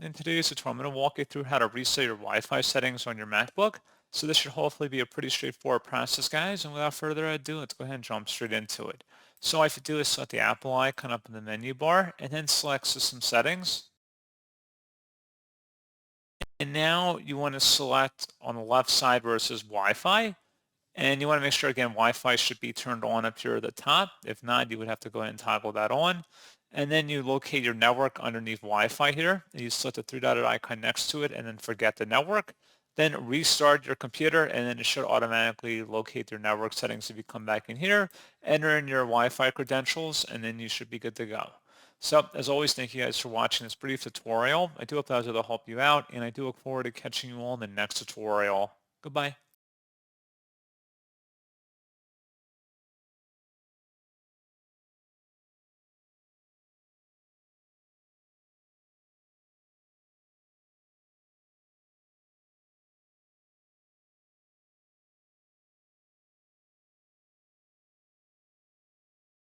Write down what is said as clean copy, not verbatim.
In today's tutorial, I'm going to walk you through how to reset your Wi-Fi settings on your MacBook. So this should hopefully be a pretty straightforward process, guys. And without further ado, let's go ahead and jump straight into it. So all I have to do is select the Apple icon up in the menu bar and then select System Settings. And now you want to select on the left side versus Wi-Fi. And you want to make sure, again, Wi-Fi should be turned on up here at the top. If not, you would have to go ahead and toggle that on. And then you locate your network underneath Wi-Fi here. And you select the three-dotted icon next to it and then forget the network. Then restart your computer and then it should automatically locate your network settings if you come back in here, enter in your Wi-Fi credentials, and then you should be good to go. So as always, thank you guys for watching this brief tutorial. I do hope that was able to help you out, and I do look forward to catching you all in the next tutorial. Goodbye.